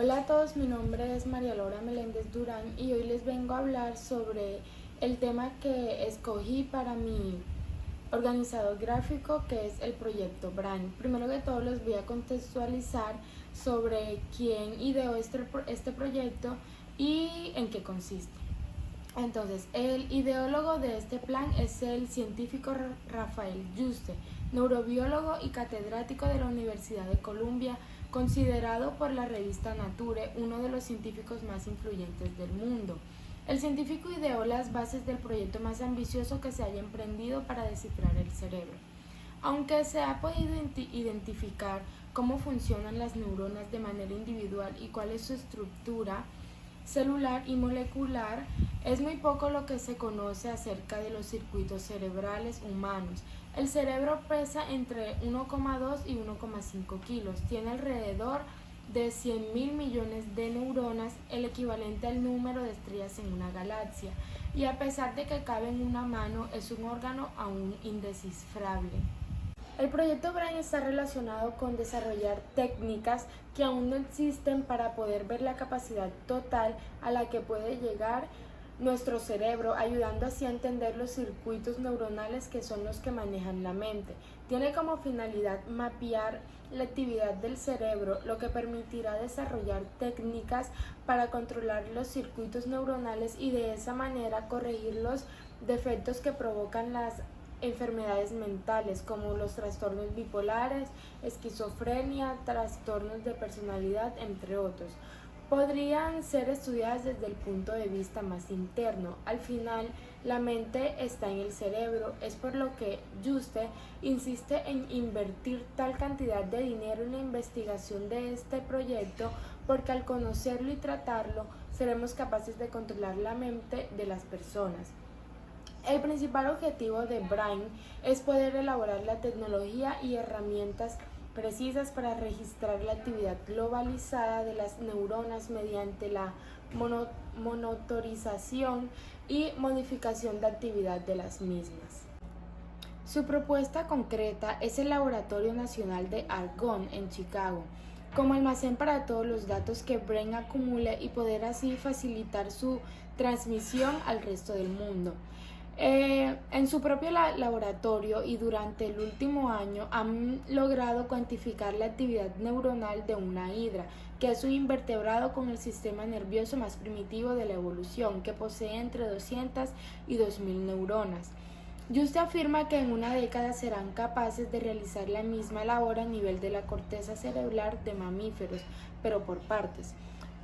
Hola a todos, mi nombre es María Laura Meléndez Durán y hoy les vengo a hablar sobre el tema que escogí para mi organizador gráfico, que es el proyecto Brain. Primero que todo les voy a contextualizar sobre quién ideó este proyecto y en qué consiste. Entonces, el ideólogo de este plan es el científico Rafael Yuste, neurobiólogo y catedrático de la Universidad de Columbia, considerado por la revista Nature uno de los científicos más influyentes del mundo. El científico ideó las bases del proyecto más ambicioso que se haya emprendido para descifrar el cerebro. Aunque se ha podido identificar cómo funcionan las neuronas de manera individual y cuál es su estructura celular y molecular, es muy poco lo que se conoce acerca de los circuitos cerebrales humanos. El cerebro pesa entre 1,2 y 1,5 kilos, tiene alrededor de 100.000 millones de neuronas, el equivalente al número de estrellas en una galaxia, y a pesar de que cabe en una mano, es un órgano aún indescifrable. El proyecto Brain está relacionado con desarrollar técnicas que aún no existen para poder ver la capacidad total a la que puede llegar nuestro cerebro, ayudando así a entender los circuitos neuronales que son los que manejan la mente. Tiene como finalidad mapear la actividad del cerebro, lo que permitirá desarrollar técnicas para controlar los circuitos neuronales y de esa manera corregir los defectos que provocan las enfermedades mentales como los trastornos bipolares, esquizofrenia, trastornos de personalidad, entre otros. Podrían ser estudiadas desde el punto de vista más interno. Al final, la mente está en el cerebro, es por lo que Yuste insiste en invertir tal cantidad de dinero en la investigación de este proyecto, porque al conocerlo y tratarlo, seremos capaces de controlar la mente de las personas. El principal objetivo de Brain es poder elaborar la tecnología y herramientas precisas para registrar la actividad globalizada de las neuronas mediante la monitorización y modificación de actividad de las mismas. Su propuesta concreta es el Laboratorio Nacional de Argonne en Chicago, como almacén para todos los datos que Brain acumule y poder así facilitar su transmisión al resto del mundo. En su propio laboratorio y durante el último año han logrado cuantificar la actividad neuronal de una hidra, que es un invertebrado con el sistema nervioso más primitivo de la evolución, que posee entre 200 y 2000 neuronas. Yuste afirma que en una década serán capaces de realizar la misma labor a nivel de la corteza cerebral de mamíferos, pero por partes,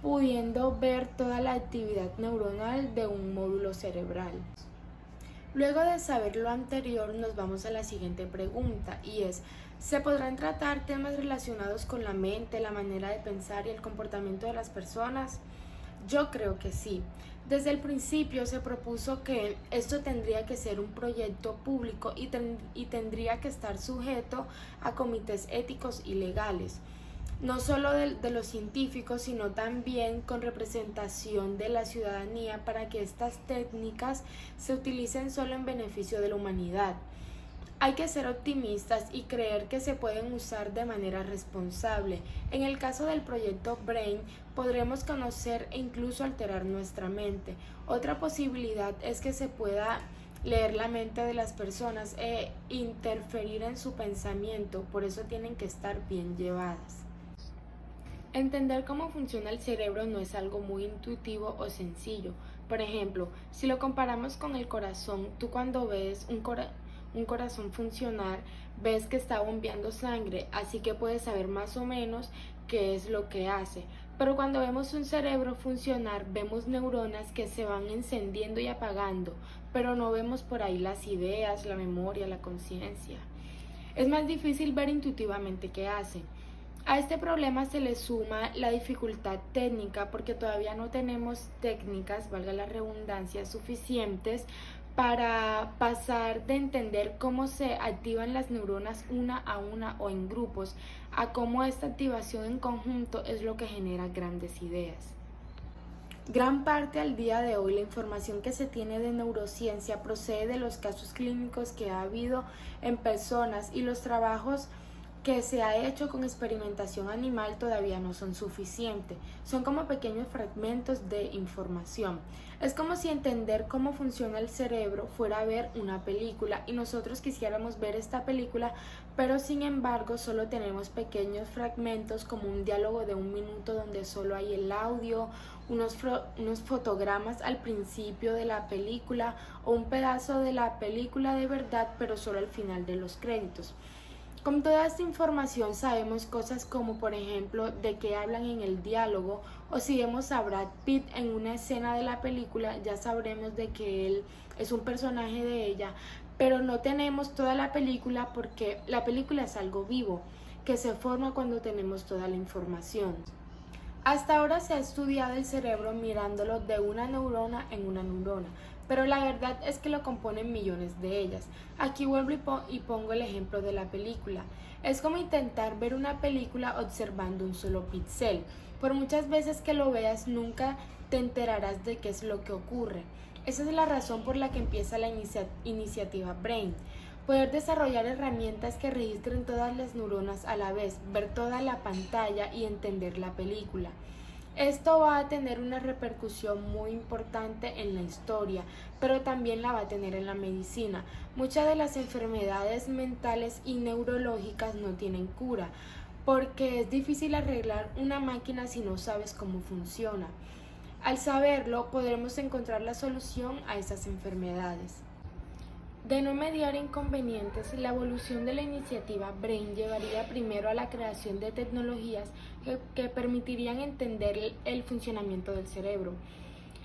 pudiendo ver toda la actividad neuronal de un módulo cerebral. Luego de saber lo anterior, nos vamos a la siguiente pregunta, y es: ¿se podrán tratar temas relacionados con la mente, la manera de pensar y el comportamiento de las personas? Yo creo que sí. Desde el principio se propuso que esto tendría que ser un proyecto público y tendría que estar sujeto a comités éticos y legales, no solo de los científicos, sino también con representación de la ciudadanía, para que estas técnicas se utilicen solo en beneficio de la humanidad. Hay que ser optimistas y creer que se pueden usar de manera responsable. En el caso del proyecto Brain, podremos conocer e incluso alterar nuestra mente. Otra posibilidad es que se pueda leer la mente de las personas e interferir en su pensamiento, por eso tienen que estar bien llevadas. Entender cómo funciona el cerebro no es algo muy intuitivo o sencillo. Por ejemplo, si lo comparamos con el corazón, tú cuando ves un corazón funcionar, ves que está bombeando sangre, así que puedes saber más o menos qué es lo que hace. Pero cuando vemos un cerebro funcionar, vemos neuronas que se van encendiendo y apagando, pero no vemos por ahí las ideas, la memoria, la conciencia. Es más difícil ver intuitivamente qué hace. A este problema se le suma la dificultad técnica, porque todavía no tenemos técnicas, valga la redundancia, suficientes para pasar de entender cómo se activan las neuronas una a una o en grupos, a cómo esta activación en conjunto es lo que genera grandes ideas. Gran parte al día de hoy la información que se tiene de neurociencia procede de los casos clínicos que ha habido en personas y los trabajos que se ha hecho con experimentación animal todavía no son suficientes. Son como pequeños fragmentos de información. Es como si entender cómo funciona el cerebro fuera a ver una película y nosotros quisiéramos ver esta película, pero sin embargo solo tenemos pequeños fragmentos como un diálogo de 1 minuto donde solo hay el audio, unos fotogramas al principio de la película o un pedazo de la película de verdad, pero solo al final de los créditos. Con toda esta información sabemos cosas como, por ejemplo, de qué hablan en el diálogo, o si vemos a Brad Pitt en una escena de la película, ya sabremos de que él es un personaje de ella, pero no tenemos toda la película porque la película es algo vivo, que se forma cuando tenemos toda la información. Hasta ahora se ha estudiado el cerebro mirándolo de una neurona en una neurona, pero la verdad es que lo componen millones de ellas. Aquí vuelvo y pongo el ejemplo de la película. Es como intentar ver una película observando un solo píxel. Por muchas veces que lo veas, nunca te enterarás de qué es lo que ocurre. Esa es la razón por la que empieza la iniciativa Brain. Poder desarrollar herramientas que registren todas las neuronas a la vez, ver toda la pantalla y entender la película. Esto va a tener una repercusión muy importante en la historia, pero también la va a tener en la medicina. Muchas de las enfermedades mentales y neurológicas no tienen cura, porque es difícil arreglar una máquina si no sabes cómo funciona. Al saberlo, podremos encontrar la solución a esas enfermedades. De no mediar inconvenientes, la evolución de la iniciativa Brain llevaría primero a la creación de tecnologías que permitirían entender el funcionamiento del cerebro,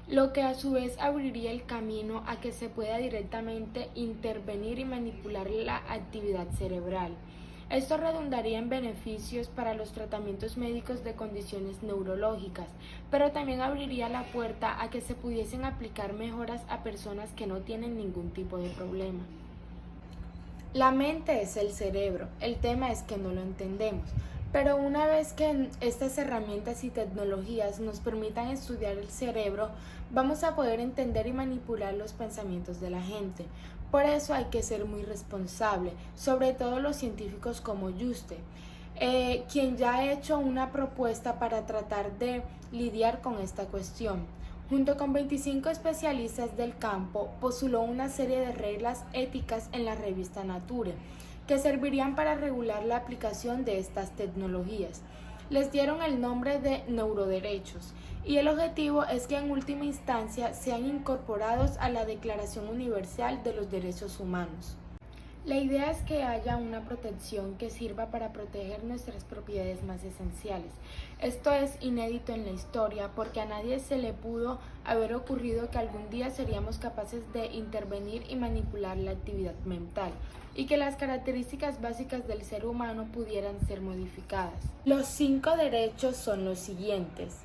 lo que a su vez abriría el camino a que se pueda directamente intervenir y manipular la actividad cerebral. Esto redundaría en beneficios para los tratamientos médicos de condiciones neurológicas, pero también abriría la puerta a que se pudiesen aplicar mejoras a personas que no tienen ningún tipo de problema. La mente es el cerebro, el tema es que no lo entendemos, pero una vez que estas herramientas y tecnologías nos permitan estudiar el cerebro, vamos a poder entender y manipular los pensamientos de la gente. Por eso hay que ser muy responsable, sobre todo los científicos como Juste, quien ya ha hecho una propuesta para tratar de lidiar con esta cuestión. Junto con 25 especialistas del campo, postuló una serie de reglas éticas en la revista Nature, que servirían para regular la aplicación de estas tecnologías. Les dieron el nombre de neuroderechos, y el objetivo es que en última instancia sean incorporados a la Declaración Universal de los Derechos Humanos. La idea es que haya una protección que sirva para proteger nuestras propiedades más esenciales. Esto es inédito en la historia porque a nadie se le pudo haber ocurrido que algún día seríamos capaces de intervenir y manipular la actividad mental y que las características básicas del ser humano pudieran ser modificadas. Los 5 derechos son los siguientes.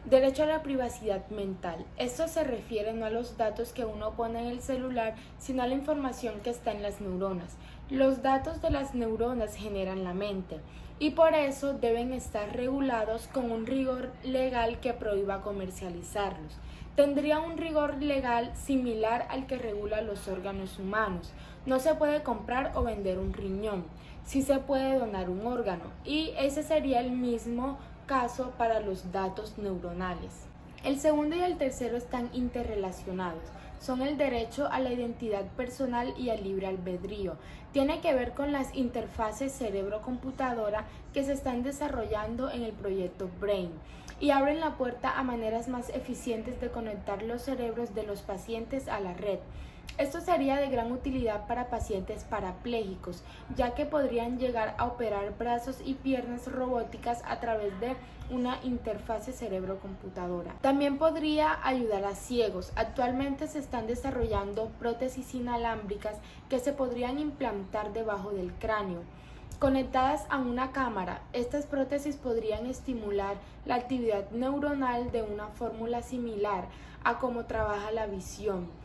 Derecho a la privacidad mental. Esto se refiere no a los datos que uno pone en el celular, sino a la información que está en las neuronas. Los datos de las neuronas generan la mente y por eso deben estar regulados con un rigor legal que prohíba comercializarlos. Tendría un rigor legal similar al que regula los órganos humanos. No se puede comprar o vender un riñón. Sí se puede donar un órgano y ese sería el mismo caso para los datos neuronales. El segundo y el tercero están interrelacionados. Son el derecho a la identidad personal y al libre albedrío. Tiene que ver con las interfaces cerebro-computadora que se están desarrollando en el proyecto Brain y abren la puerta a maneras más eficientes de conectar los cerebros de los pacientes a la red. Esto sería de gran utilidad para pacientes parapléjicos, ya que podrían llegar a operar brazos y piernas robóticas a través de una interfase cerebro-computadora. También podría ayudar a ciegos. Actualmente se están desarrollando prótesis inalámbricas que se podrían implantar debajo del cráneo. Conectadas a una cámara, estas prótesis podrían estimular la actividad neuronal de una fórmula similar a cómo trabaja la visión.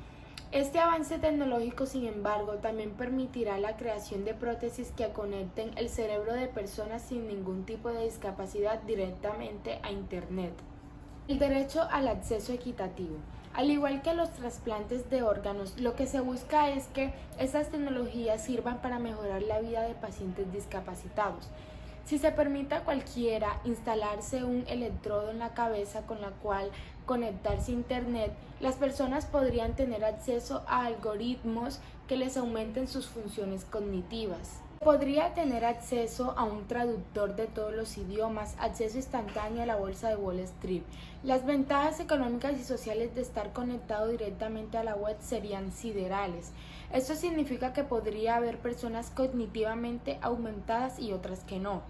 Este avance tecnológico, sin embargo, también permitirá la creación de prótesis que conecten el cerebro de personas sin ningún tipo de discapacidad directamente a Internet. El derecho al acceso equitativo. Al igual que los trasplantes de órganos, lo que se busca es que estas tecnologías sirvan para mejorar la vida de pacientes discapacitados. Si se permite a cualquiera instalarse un electrodo en la cabeza con la cual conectarse a Internet, las personas podrían tener acceso a algoritmos que les aumenten sus funciones cognitivas. Podría tener acceso a un traductor de todos los idiomas, acceso instantáneo a la bolsa de Wall Street. Las ventajas económicas y sociales de estar conectado directamente a la web serían siderales. Esto significa que podría haber personas cognitivamente aumentadas y otras que no.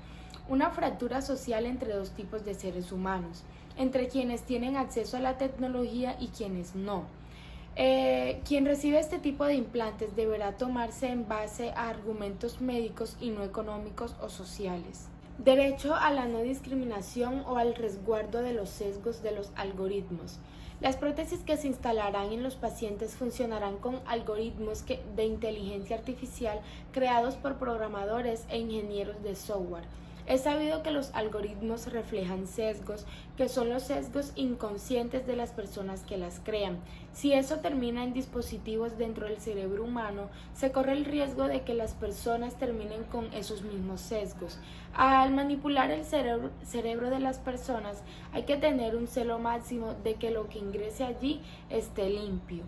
Una fractura social entre dos tipos de seres humanos, entre quienes tienen acceso a la tecnología y quienes no. Quien recibe este tipo de implantes deberá tomarse en base a argumentos médicos y no económicos o sociales. Derecho a la no discriminación o al resguardo de los sesgos de los algoritmos. Las prótesis que se instalarán en los pacientes funcionarán con algoritmos de inteligencia artificial creados por programadores e ingenieros de software. Es sabido que los algoritmos reflejan sesgos, que son los sesgos inconscientes de las personas que las crean. Si eso termina en dispositivos dentro del cerebro humano, se corre el riesgo de que las personas terminen con esos mismos sesgos. Al manipular el cerebro de las personas, hay que tener un celo máximo de que lo que ingrese allí esté limpio.